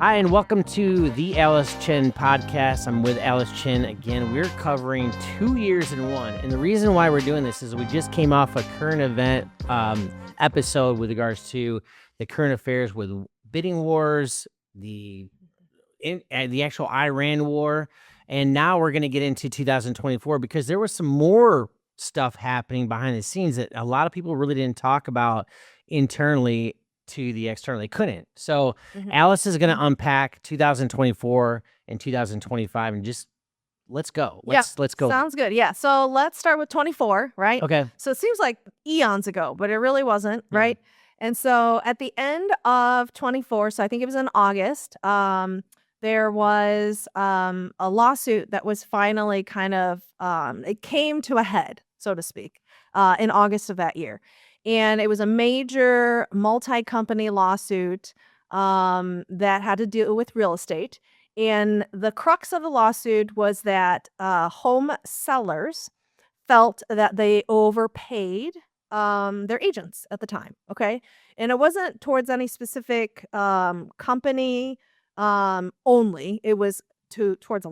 Hi, and welcome to the Alice Chin podcast. I'm with Alice Chin again. We're covering 2 years in one. And the reason why we're doing this is we just came off a current event episode with regards to the current affairs with bidding wars, the actual Iran war. And now we're going to get into 2024 because there was some more stuff happening behind the scenes that a lot of people really didn't talk about internally to the external. They couldn't. So Alice is going to unpack 2024 and 2025 and just let's go. Let's go. Sounds good. Yeah. So let's start with 24, right? Okay. So it seems like eons ago, but it really wasn't, right? And so at the end of 24, so I think it was in August, there was a lawsuit that was finally kind of, it came to a head, so to speak, in August of that year. And it was a major multi-company lawsuit that had to do with real estate. And the crux of the lawsuit was that home sellers felt that they overpaid their agents at the time, okay? And it wasn't towards any specific company only. It was towards a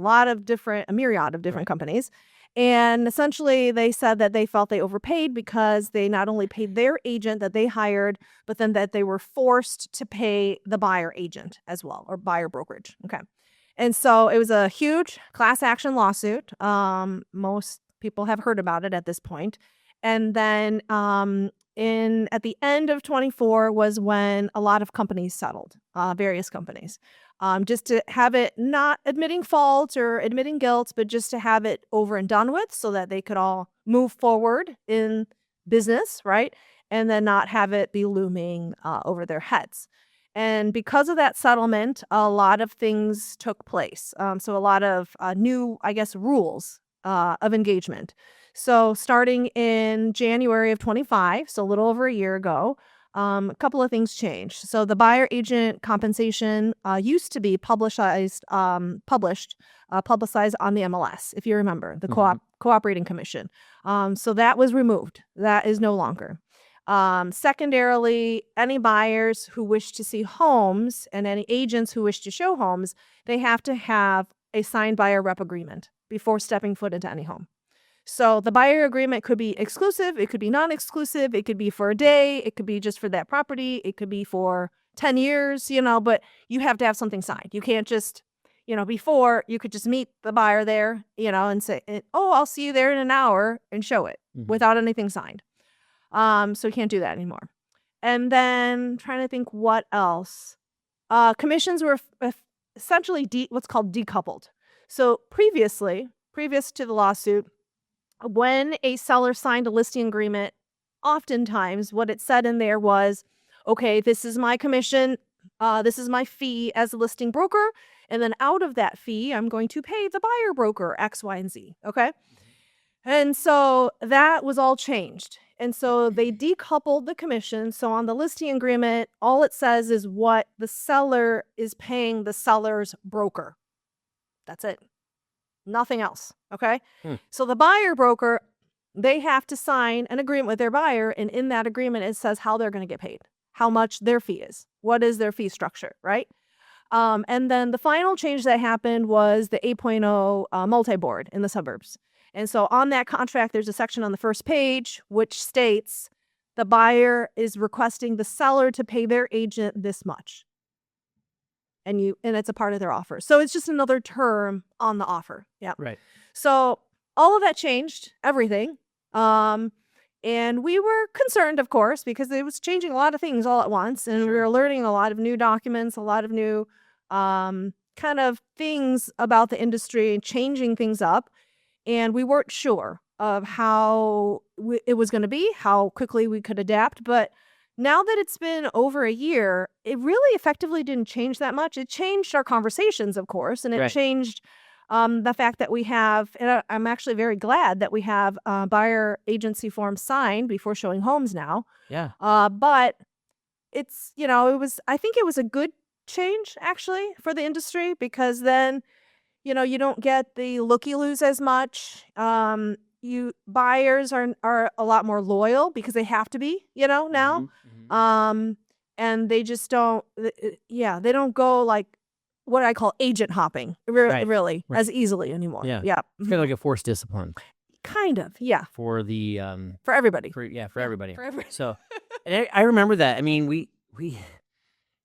myriad of different companies. And essentially, they said that they felt they overpaid because they not only paid their agent that they hired, but then that they were forced to pay the buyer agent as well, or buyer brokerage. Okay. And so it was a huge class action lawsuit. Most people have heard about it at this point. And then at the end of 24 was when a lot of companies settled, various companies. Just to have it not admitting fault or admitting guilt, but just to have it over and done with so that they could all move forward in business, right? And then not have it be looming over their heads. And because of that settlement, a lot of things took place. So a lot of new, rules of engagement. So starting in January of 25, so a little over a year ago, a couple of things changed. So the buyer agent compensation used to be publicized on the MLS, if you remember, the cooperating commission. So that was removed. That is no longer. Secondarily, any buyers who wish to see homes and any agents who wish to show homes, they have to have a signed buyer rep agreement before stepping foot into any home. So the buyer agreement could be exclusive, it could be non-exclusive, it could be for a day, it could be just for that property, it could be for 10 years, but you have to have something signed. You can't just, before you could just meet the buyer there, and say, oh, I'll see you there in an hour and show it without anything signed. So you can't do that anymore. And then trying to think what else. Commissions were essentially what's called decoupled. So previous to the lawsuit, when a seller signed a listing agreement, oftentimes what it said in there was, okay, this is my commission, this is my fee as a listing broker, and then out of that fee, I'm going to pay the buyer broker X, Y, and Z, okay? And so that was all changed. And so they decoupled the commission. So on the listing agreement, all it says is what the seller is paying the seller's broker. That's it. Nothing else, okay? So the buyer broker, they have to sign an agreement with their buyer, and in that agreement, it says how they're going to get paid, how much their fee is, what is their fee structure, right? And then the final change that happened was the 8.0 multi-board in the suburbs. And so on that contract, there's a section on the first page which states the buyer is requesting the seller to pay their agent this much. And it's a part of their offer. So it's just another term on the offer. Yeah. Right. So all of that changed everything. And we were concerned, of course, because it was changing a lot of things all at once. And we were learning a lot of new documents, a lot of new kind of things about the industry and changing things up. And we weren't sure of how it was going to be, how quickly we could adapt. But now that it's been over a year, it really effectively didn't change that much. It changed our conversations, of course, and it changed the fact that we have, and I'm actually very glad that we have buyer agency forms signed before showing homes now. Yeah. But it's, I think it was a good change, actually, for the industry, because then, you don't get the looky-loos as much. Buyers are a lot more loyal because they have to be, now. And they just don't, they don't go like what I call agent hopping, Right. really, Right. as easily anymore. Yeah. Yeah. It's kind of like a forced discipline Kind of. Yeah. for the For everybody. for Yeah, everybody. for everybody. So, and I remember that. I mean, we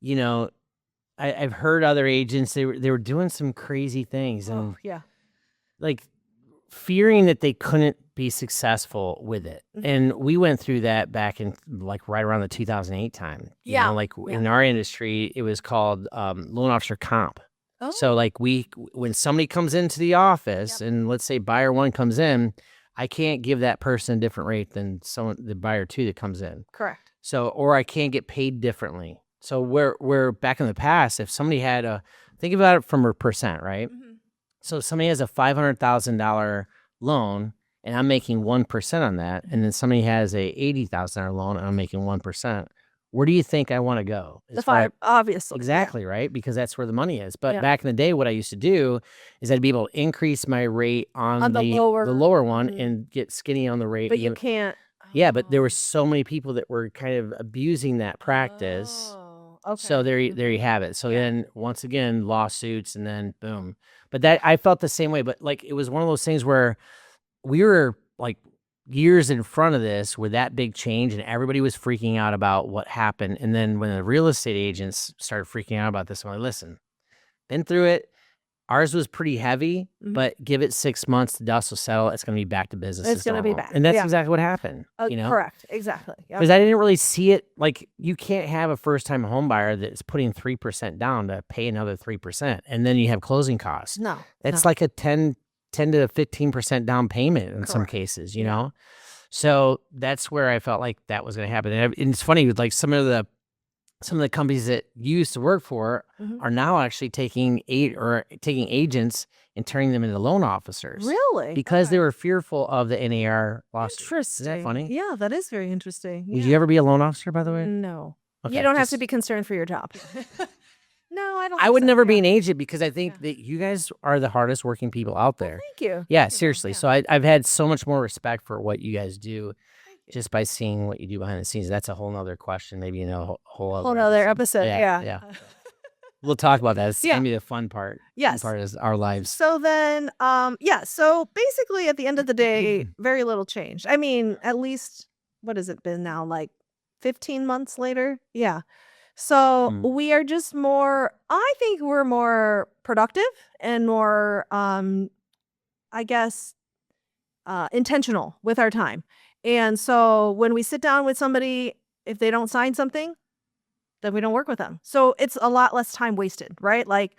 you know, I've heard other agents they were doing some crazy things and yeah. like fearing that they couldn't be successful with it. Mhm. And we went through that back in like right around the 2008 time. You Yeah. know, like Yeah. in our industry, it was called loan officer comp. Oh. So like when somebody comes into the office and let's say buyer one comes in, I can't give that person a different rate than the buyer two that comes in. Correct. So, or I can't get paid differently. So where back in the past, if somebody had think about it from a percent, right? Mhm. So somebody has a $500,000 loan and I'm making 1% on that. And then somebody has a $80,000 loan and I'm making 1%. Where do you think I want to go? The 5, obviously. Exactly, right? Because that's where the money is. But Yeah. back in the day, what I used to do is I'd be able to increase my rate on the lower one Mhm. and get skinny on the rate. But you can't. Yeah, but there were so many people that were kind of abusing that practice. Oh, okay. So there you have it. So then once again, lawsuits and then boom. But that I felt the same way. But like it was one of those things where we were like years in front of this with that big change and everybody was freaking out about what happened. And then when the real estate agents started freaking out about this, I'm like, listen, been through it. Ours was pretty heavy, Mhm. but give it 6 months, the dust will settle. It's going to be back to business. It's gonna be normal. back, And that's yeah. exactly what happened. Correct. Exactly. Yeah. Because I didn't really see it. Like you can't have a first-time home buyer that's putting 3% down to pay another 3%. And then you have closing costs. No. That's like a 10 to 15% down payment in some Correct. cases, you know? So that's where I felt like that was going to happen. And it's funny with like some of the companies that you used to work for Mhm. are now actually taking agents and turning them into loan officers. Really? Because Okay. they were fearful of the NAR lawsuit. Interesting. Isn't that funny? Yeah, that is very interesting. Would you ever be a loan officer, by the way? No. Okay, You don't have to just- be concerned for your job. No, I don't. I think would so. never Yeah. be an agent because I think Yeah. that you guys are the hardest working people out there. Thank you. Yeah, Thank you. seriously. Yeah. So I've had so much more respect for what you guys do Thank you. just by seeing what you do behind the scenes. That's a whole nother question, maybe whole Whole episode. Yeah. Yeah. We'll talk about that. It's Yeah. gonna be the fun part. Yes. Fun part is our lives. So then, so basically at the end of the day, very little changed. I mean, at least, what has it been now? Like 15 months later? Yeah. So we are just I think we're more productive and more, I guess, intentional with our time. And so when we sit down with somebody, if they don't sign something, then we don't work with them. So it's a lot less time wasted, right? Like,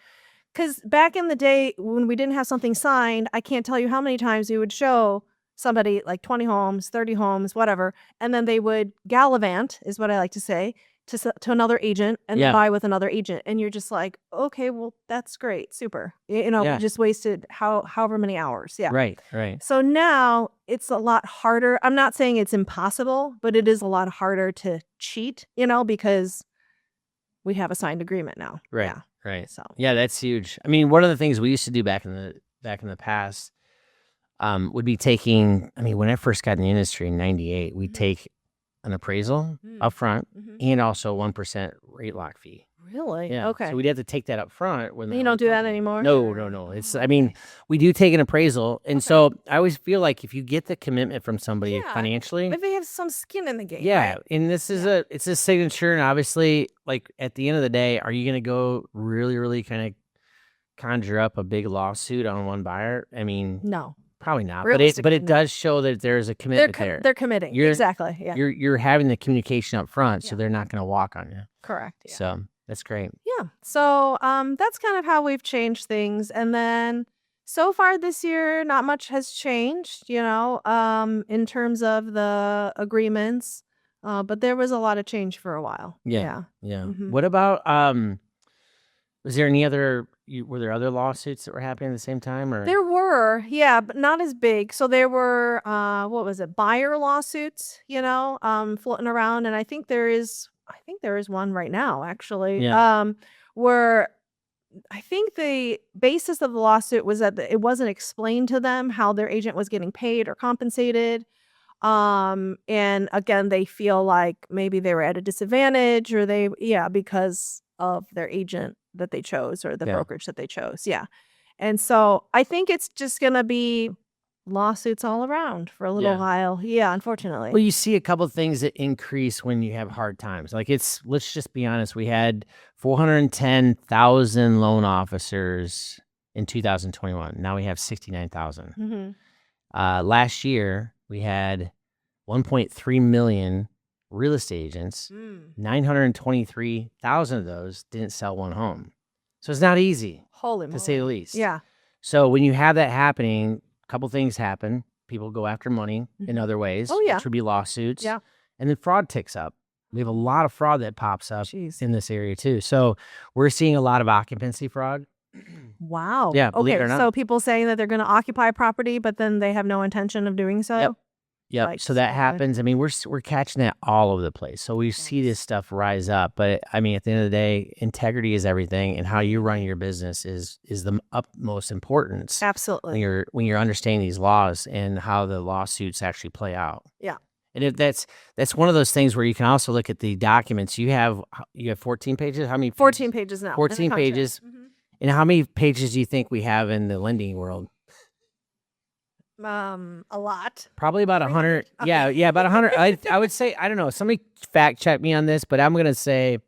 because back in the day when we didn't have something signed, I can't tell you how many times we would show somebody like 20 homes, 30 homes, whatever, and then they would gallivant, is what I like to say, to another agent and Yeah. buy with another agent. And you're just like, okay, well, that's great. Super. Yeah. Just wasted however many hours. Yeah. Right. So now it's a lot harder. I'm not saying it's impossible, but it is a lot harder to cheat, because we have a signed agreement now. Right. Yeah. Right. So Yeah, that's huge. I mean, one of the things we used to do back in the past would be taking, when I first got in the industry in 98, we'd take an appraisal up front and also 1% rate lock fee. Really? Yeah. Okay. So we'd have to take that up front. You don't do that anymore? No. It's, we do take an appraisal. And so I always feel like if you get the commitment from somebody Yeah. financially, If they have some skin in the game. yeah. Right? And this is it's a signature. And obviously, like at the end of the day, are you going to go really, really kind of conjure up a big lawsuit on one buyer? No. Probably not. But Realistically, it does show that there's a commitment there. They're committing. Exactly. Yeah. You're having the communication up front, so Yeah. they're not going to walk on you. Correct. Yeah. So that's great. Yeah. So that's kind of how we've changed things. And then so far this year, not much has changed, in terms of the agreements. But there was a lot of change for a while. Yeah. Mhm. What about was there any other were there other lawsuits that were happening at the same time or There were, yeah, but not as big. So there were, what was it, buyer lawsuits, floating around, and I think there is one right now, actually, Yeah. where I think the basis of the lawsuit was that it wasn't explained to them how their agent was getting paid or compensated. And again, they feel like maybe they were at a disadvantage or because of their agent that they chose or the Yeah. brokerage that they chose. Yeah. And so I think it's just going to be lawsuits all around for a little while. Yeah, unfortunately. Well, you see a couple of things that increase when you have hard times. Like let's just be honest, we had 410,000 loan officers in 2021. Now we have 69,000. Mm-hmm. Last year, we had 1.3 million real estate agents. 923,000 of those didn't sell one home. So it's not easy, Holy to say the moly. least. Yeah. So when you have that happening, a couple things happen. People go after money in other ways, Oh, yeah. which would be lawsuits. Yeah. And then fraud ticks up. We have a lot of fraud that pops up Jeez. in this area too. So we're seeing a lot of occupancy fraud. Wow. Yeah, believe Okay. it or not. So people saying that they're going to occupy property, but then they have no intention of doing so. Yep. So that happens. I mean, we're catching that all over the place. So we see this stuff rise up. But I mean, at the end of the day, integrity is everything, and how you run your business is the utmost importance. Absolutely. When you're understanding these laws and how the lawsuits actually play out. Yeah. And if that's one of those things where you can also look at the documents. You have 14 pages. How many? 14 pages now. 14 pages. And how many pages do you think we have in the lending world? A lot. Probably about 100. Yeah, about 100. I would say, I don't know. Somebody fact check me on this, but I'm gonna say,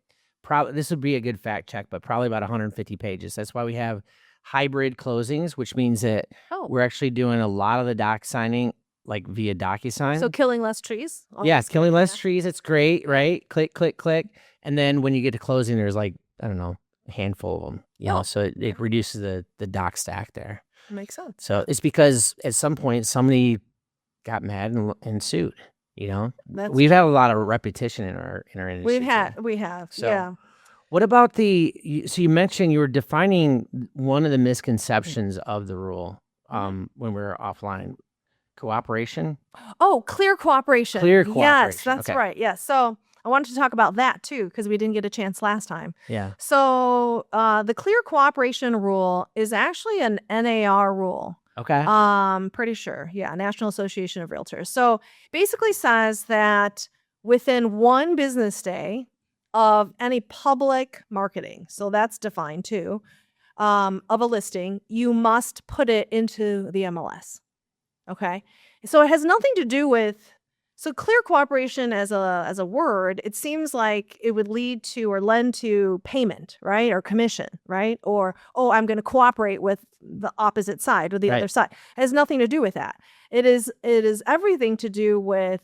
probably this would be a good fact check, but probably about 150 pages. That's why we have hybrid closings, which means that we're actually doing a lot of the doc signing like via DocuSign. So killing less trees. Yeah, it's killing less trees. It's great, right? Click, click, click, and then when you get to closing, there's like, I don't know, a handful of them. You know, so it reduces the doc stack there. Makes sense. So it's because at some point somebody got mad and sued. You know, we've had a lot of repetition in our industry. We have. So, yeah. What about so you mentioned you were defining one of the misconceptions of the rule when we were offline. Cooperation? Oh, clear cooperation. Clear cooperation. Yes, that's right. Yes. So I wanted to talk about that too, because we didn't get a chance last time. Yeah. So the clear cooperation rule is actually an NAR rule. Okay. Pretty sure. Yeah. National Association of Realtors. So basically says that within one business day of any public marketing, so that's defined too, of a listing, you must put it into the MLS. Okay. So it has nothing to do with, so clear cooperation as a word, it seems like it would lead to or lend to payment, right? Or commission, right? Or, oh, I'm going to cooperate with the opposite side or the other side. It has nothing to do with that. It is everything to do with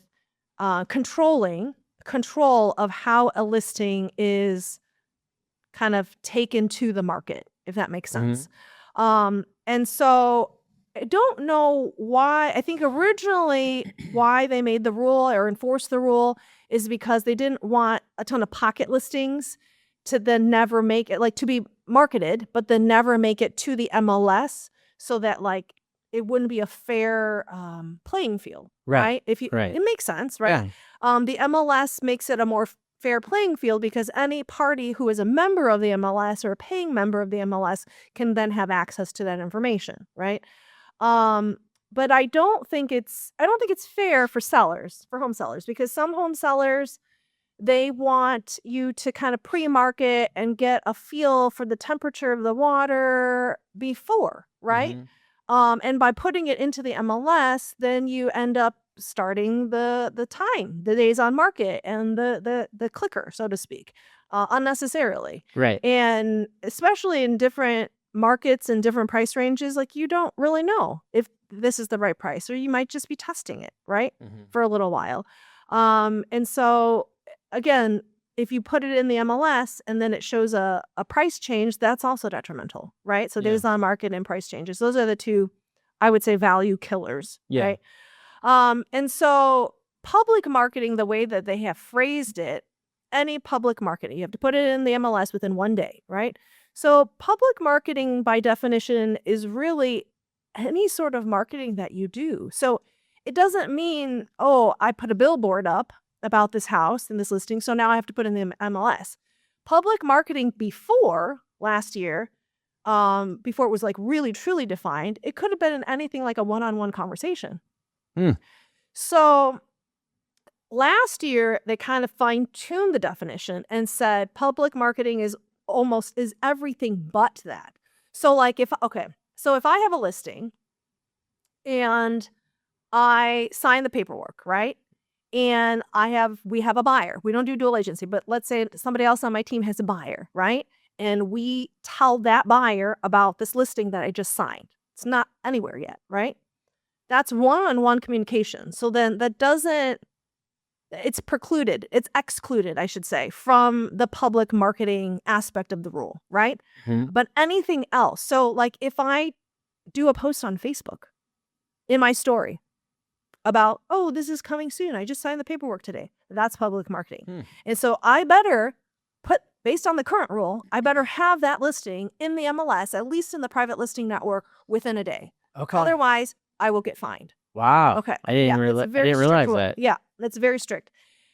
control of how a listing is kind of taken to the market, if that makes sense. And so I don't know why. I think originally why they made the rule or enforced the rule is because they didn't want a ton of pocket listings to then never make it, like, to be marketed, but then never make it to the MLS, so that like it wouldn't be a fair playing field, right? If you, it makes sense, right? Yeah. The MLS makes it a more fair playing field because any party who is a member of the MLS or a paying member of the MLS can then have access to that information, right? But I don't think it's fair for home sellers, because some home sellers, they want you to kind of pre-market and get a feel for the temperature of the water before, right? And by putting it into the MLS, then you end up starting the days on market and the clicker, so to speak, unnecessarily. Right. And especially in different markets and different price ranges, like, you don't really know if this is the right price, or you might just be testing it, right? For a little while. And so again, if you put it in the MLS and then it shows a price change, that's also detrimental, right? So days on market and price changes, those are the two, I would say, value killers, right? And so public marketing, the way that they have phrased it, any public marketing, you have to put it in the MLS within one day, right? So public marketing, by definition, is really any sort of marketing that you do. So it doesn't mean, oh, I put a billboard up about this house and this listing, so now I have to put in the MLS. Public marketing before last year, before it was like really truly defined, it could have been anything like a one-on-one conversation. So last year, they kind of fine-tuned the definition and said public marketing is is everything but that. So like if I have a listing and I sign the paperwork, right? And we have a buyer. We don't do dual agency, but let's say somebody else on my team has a buyer, right? And we tell that buyer about this listing that I just signed. It's not anywhere yet, right? That's one-on-one communication. So then it's precluded. It's excluded, I should say, from the public marketing aspect of the rule, right? Mhm. But anything else. So like if I do a post on Facebook in my story about, oh, this is coming soon, I just signed the paperwork today, that's public marketing. And so I better based on the current rule, I better have that listing in the MLS, at least in the private listing network, within a day. Okay. Otherwise, I will get fined. Wow. Okay. I didn't realize that. Yeah, that's very strict.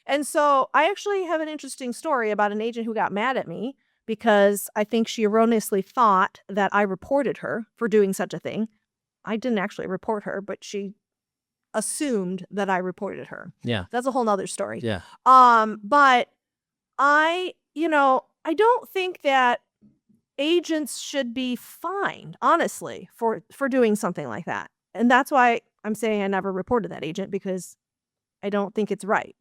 And so I actually have an interesting story about an agent who got mad at me because I think she erroneously thought that I reported her for doing such a thing. I didn't actually report her, but she assumed that I reported her. Yeah. That's a whole nother story. Yeah. But I don't think that agents should be fined, honestly, for doing something like that. And that's why I'm saying I never reported that agent, because I don't think it's right,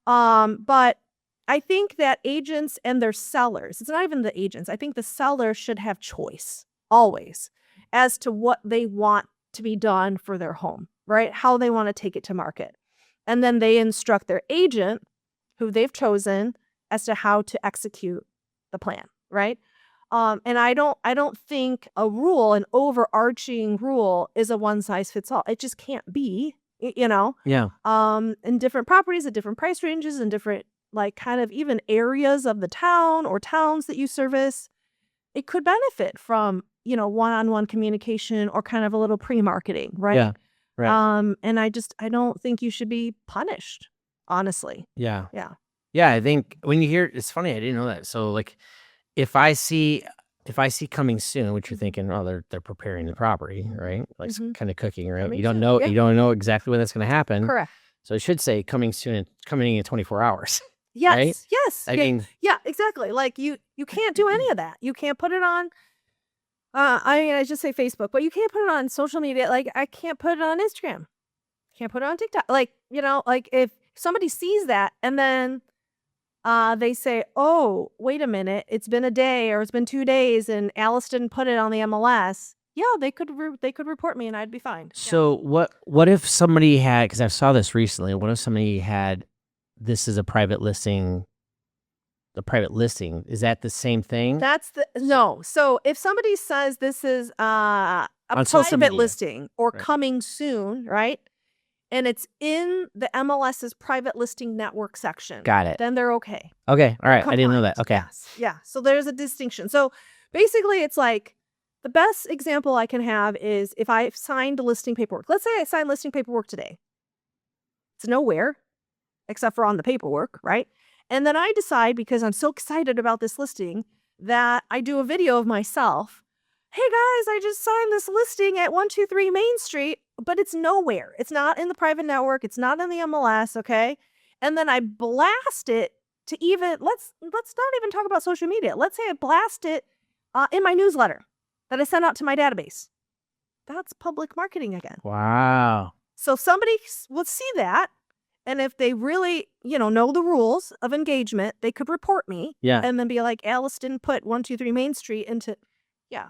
But I think that agents and their sellers, it's not even the agents, I think the seller should have choice always as to what they want to be done for their home, right? How they want to take it to market. And then they instruct their agent, who they've chosen, as to how to execute the plan, right? And I don't think an overarching rule is a one size fits all. It just can't be, Yeah. In different properties at different price ranges and different, like, kind of even areas of the town or towns that you service, it could benefit from, one-on-one communication or kind of a little pre-marketing, right? Yeah. Right. And I don't think you should be punished, honestly. Yeah. Yeah. Yeah. I think when you hear, it's funny. I didn't know that. So like, if I see coming soon, which you're thinking, oh, they're preparing the property, right? Like kind of cooking, right? Coming You don't soon, know, yeah. you don't know exactly when that's going to happen. Correct. So it should say coming soon, coming in 24 hours. Yes. Right? Yes. I mean, yeah, exactly. Like you can't do any of that. You can't put it on. I just say Facebook, but you can't put it on social media. Like I can't put it on Instagram. Can't put it on TikTok. Like, like if somebody sees that and then they say, oh, wait a minute, it's been a day or it's been 2 days and Alice didn't put it on the MLS. Yeah, they could report me and I'd be fine. So what if somebody had, because I saw this recently, what if somebody had, this is a private listing, is that the same thing? No. So if somebody says this is a On social private media. listing or Right. coming soon, right? And it's in the MLS's private listing network section. Got it. Then they're okay. Okay. All right. I didn't know that. Compliant. Okay. Yes. Yeah. So there's a distinction. So basically it's like the best example I can have is if I signed listing paperwork. Let's say I signed listing paperwork today. It's nowhere except for on the paperwork, right? And then I decide, because I'm so excited about this listing, that I do a video of myself. Hey guys, I just signed this listing at 123 Main Street, but it's nowhere. It's not in the private network. It's not in the MLS, okay? And then I blast it to let's not even talk about social media. Let's say I blast it in my newsletter that I sent out to my database. That's public marketing again. Wow. So somebody will see that. And if they really, know the rules of engagement, they could report me. Yeah. And then be like, Alice didn't put 123 Main Street into, yeah.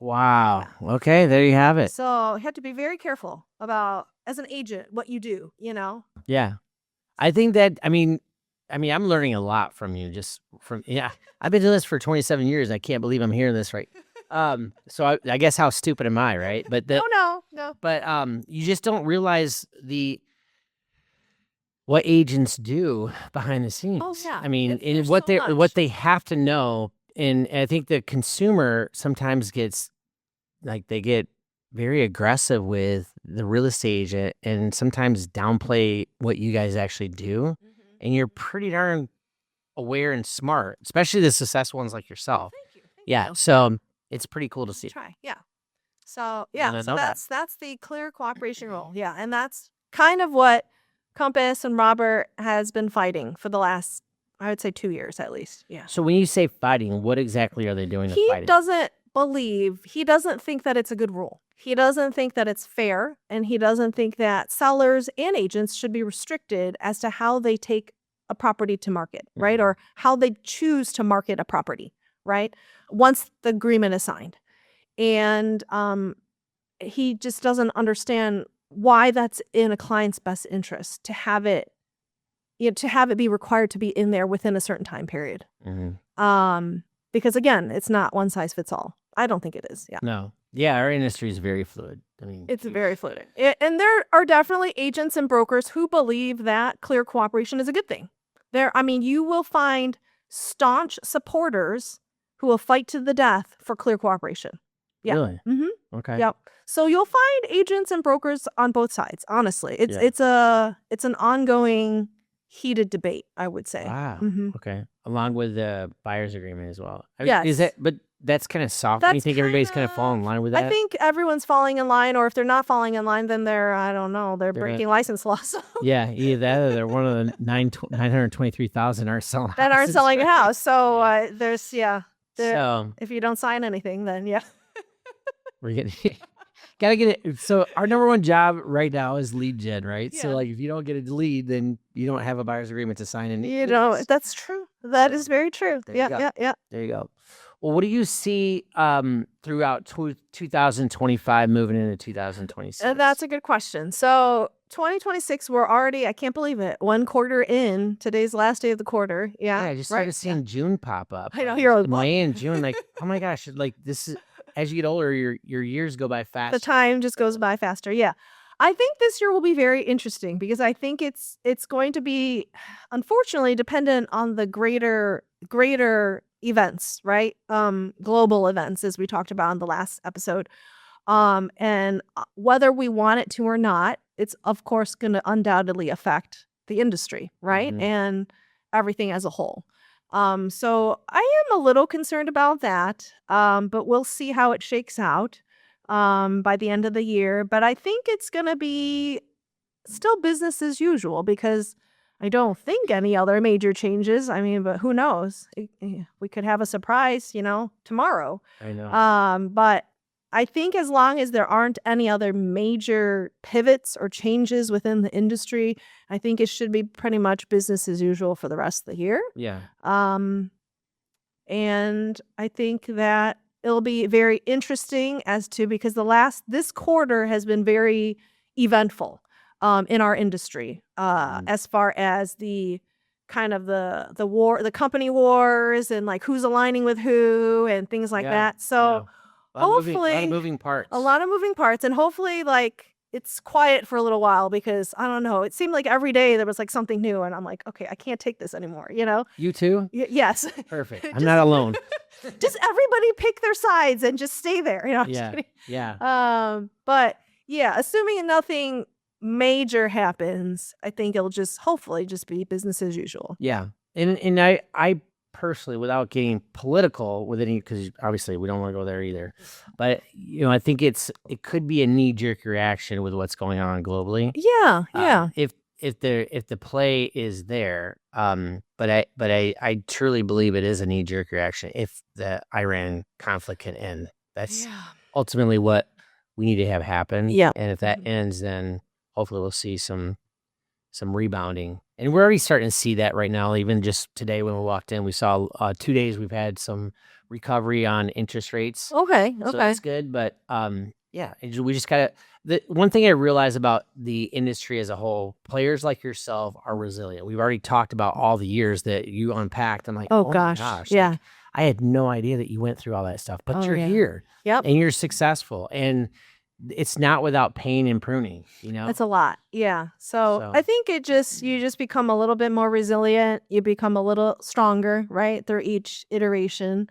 Wow. Okay, there you have it. So you have to be very careful about, as an agent, what you do, Yeah. I think that, I mean, I'm learning a lot from you, I've been doing this for 27 years. I can't believe I'm hearing this, right? So I guess how stupid am I, right? But No. But you just don't realize what agents do behind the scenes. Oh, yeah. I mean, There's what so much. what they have to know, and I think the consumer sometimes gets, like, they get very aggressive with the real estate agent and sometimes downplay what you guys actually do. And you're pretty darn aware and smart, especially the successful ones like yourself. Thank you. Yeah. So it's pretty cool to see. Try. Yeah. So didn't know that. that's the clear cooperation rule. Yeah. And that's kind of what Compass and Robert has been fighting for the last I would say 2 years at least. Yeah. So when you say fighting, what exactly are they doing to He fight it? doesn't think that it's a good rule. He doesn't think that it's fair, and he doesn't think that sellers and agents should be restricted as to how they take a property to market, right? Mhm. Or how they choose to market a property, right? Once the agreement is signed. And he just doesn't understand why that's in a client's best interest to have it be required to be in there within a certain time period. Mhm. Because again, it's not one size fits all. I don't think it is. Yeah. No. Yeah, our industry is very fluid. I mean, It's very fluid. And there are definitely agents and brokers who believe that clear cooperation is a good thing. You will find staunch supporters who will fight to the death for clear cooperation. Yeah. really? Mhm. Okay. Yep. So you'll find agents and brokers on both sides, honestly. Yeah. It's an ongoing heated debate, I would say. Wow. Mhm. Okay. Along with the buyer's agreement as well. Is Yes. that? But that's kind of soft. You That's think everybody's kind of falling in line with I that? think everyone's falling in line, or if they're not falling in line, then I don't know, they're They're breaking license laws Yeah, either that or they're one of the 923,000 aren't selling that aren't houses, selling a right? house. So So if you don't sign anything, then yeah. we're getting gotta get it. So our number one job right now is lead gen, right? So Yeah. like if you don't get a lead, then you don't have a buyer's agreement to sign. And That's true. That So, is very true. there you go. Yeah. There you go. Well, what do you see throughout 2025 moving into 2026? That's a good question. So 2026, we're already, I can't believe it, 1 quarter in. Today's last day of the quarter. Yeah, Yeah. I just started seeing June pop up. I know, like, you're like, "What?" May and June, like, oh my gosh, like this is as you get older, your years go by fast. The time just goes by faster. Yeah. I think this year will be very interesting because I think it's going to be unfortunately dependent on the greater events, right? Global events as we talked about in the last episode. And whether we want it to or not, it's of course going to undoubtedly affect the industry, right? Mhm. And everything as a whole. So I am a little concerned about that. But we'll see how it shakes out by the end of the year. But I think it's going to be still business as usual because I don't think any other major changes. But who knows? We could have a surprise, tomorrow. I know. But I think as long as there aren't any other major pivots or changes within the industry, I think it should be pretty much business as usual for the rest of the year. Yeah. And I think that it'll be very interesting because this quarter has been very eventful in our industry as far as the kind of the war, the company wars and like who's aligning with who and things like Yeah, that. So A lot of hopefully moving parts. a lot of moving parts, and hopefully like it's quiet for a little while because I don't know. It seemed like every day there was like something new, and I'm like, okay, I can't take this anymore. You too? Yes. Perfect. I'm Just- not alone. Just everybody pick their sides and just stay there. I'm just Yeah. kidding. Yeah. But yeah, assuming nothing major happens, I think it'll just hopefully just be business as usual. Yeah. And I personally, without getting political with any, because obviously we don't want to go there either, but I think it could be a knee-jerk reaction with what's going on globally. Yeah. If the play is there, but I truly believe it is a knee-jerk reaction if the Iran conflict can end. That's ultimately what we need to have happen. Yeah. And if that ends, then hopefully we'll see some rebounding. And we're already starting to see that right now. Even just today when we walked in, we saw 2 days we've had some recovery on interest rates. Okay. So that's good. But we just gotta. The one thing I realize about the industry as a whole, players like yourself are resilient. We've already talked about all the years that you unpacked. I'm like, Oh, my gosh. gosh, Yeah. like, I had no idea that you went through all that stuff, but Oh, you're yeah. here Yep. and you're successful, and it's not without pain and pruning. That's a lot. Yeah. So So- I think you just become a little bit more resilient. You become a little stronger, right? Through each iteration.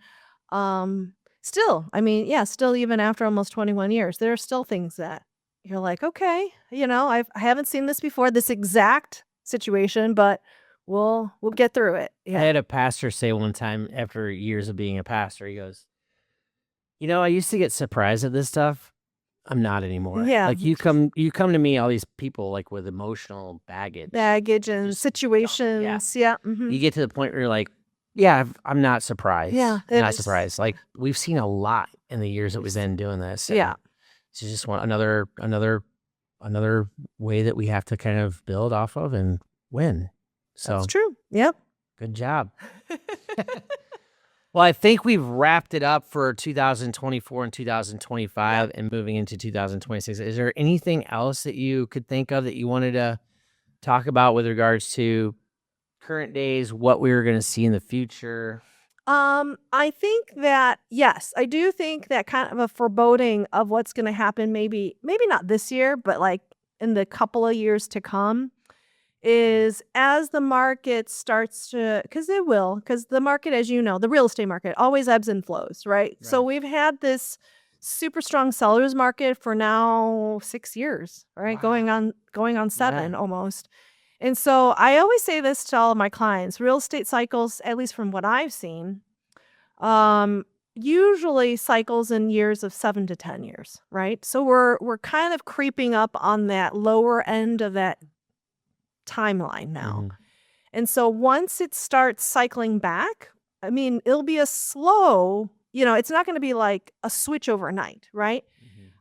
Still even after almost 21 years, there are still things that you're like, okay, I haven't seen this before, this exact situation, but we'll get through it. I Yeah. had a pastor say one time after years of being a pastor, he goes, I used to get surprised at this stuff, I'm not anymore. Yeah. Like you come to me, all these people like with emotional baggage and Just situations. Yeah. Mhm. You get to the point where you're like, yeah, I'm not surprised. Yeah, I'm it not is. surprised. Like we've seen a lot in the years that we've been doing this. and Yeah. It's just another way that we have to kind of build off of and win. So That's true. Yep. good job. Well, I think we've wrapped it up for 2024 and 2025 and moving into 2026. Is there anything else that you could think of that you wanted to talk about with regards to current days, what we were going to see in the future? I think that, yes, I do think that kind of a foreboding of what's going to happen, maybe not this year, but like in the couple of years to come, is as the market starts to, because the market, as you know, the real estate market always ebbs and flows, right? So Right. we've had this super strong sellers market for now 6 years, right? Wow. Going on 7 Yeah. almost. And so I always say this to all of my clients, real estate cycles, at least from what I've seen, usually cycles in years of 7 to 10 years, right? So we're kind of creeping up on that lower end of that timeline now. Mhm. And so once it starts cycling back, I mean, it'll be a slow, it's not going to be like a switch overnight, right?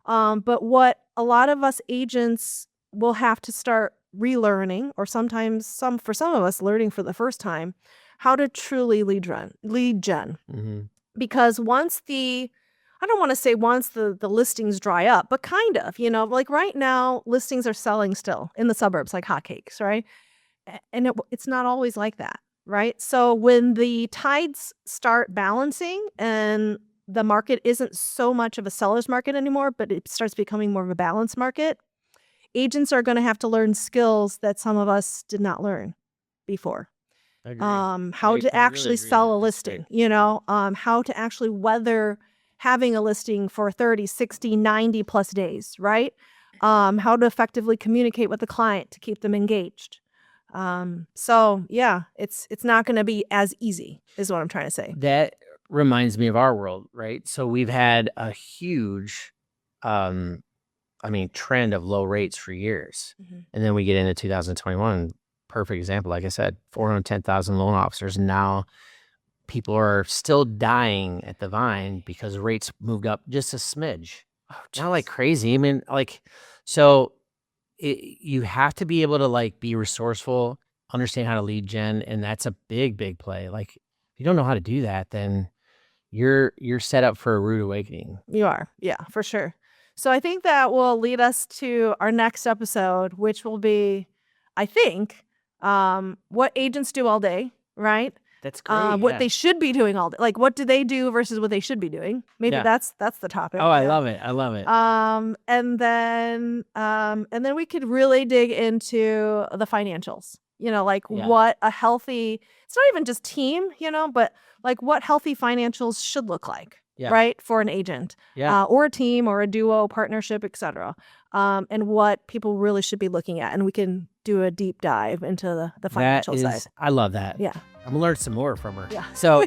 But what a lot of us agents will have to start relearning, or sometimes for some of us learning for the first time, how to truly lead gen. Mhm. Because I don't want to say once the listings dry up, but kind of, like right now, listings are selling still in the suburbs like hotcakes, right? And it's not always like that, right? So when the tides start balancing and the market isn't so much of a seller's market anymore, but it starts becoming more of a balanced market, agents are going to have to learn skills that some of us did not learn before. Agree. How I to really actually agree sell a with that. That's great. listing, how to actually weather having a listing for 30, 60, 90 plus days, right? How to effectively communicate with the client to keep them engaged. So yeah, it's not going to be as easy is what I'm trying to say. That reminds me of our world, right? So we've had a huge, trend of low rates for years. And then we get into 2021, perfect example. Like I said, 410,000 loan officers. Now people are still dying at the vine because rates moved up just a smidge. Not like crazy. I mean, like, so you have to be able to like be resourceful, understand how to lead gen, and that's a big, big play. Like, if you don't know how to do that, then you're set up for a rude awakening. You are. Yeah, for sure. So I think that will lead us to our next episode, which will be, I think, what agents do all day, right? That's great. What they should be doing all day. Like, what do they do versus what they should be doing? Maybe Yeah. that's the topic. Oh, I love it. I love it. And then we could really dig into the financials. Like Yeah. what a healthy, it's not even just team, but like what healthy financials should look like, Yeah. right? For an agent, Yeah. or a team or a duo partnership, etc. And what people really should be looking at. And we can do a deep dive into the financial side. I love that. Yeah. I'm gonna learn some more from her. Yeah. So,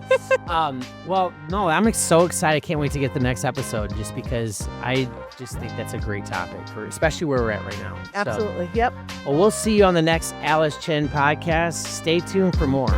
well, no, I'm so excited. I can't wait to get the next episode just because I just think that's a great topic especially where we're at right now. Absolutely. Yep. Well, we'll see you on the next Alice Chen podcast. Stay tuned for more.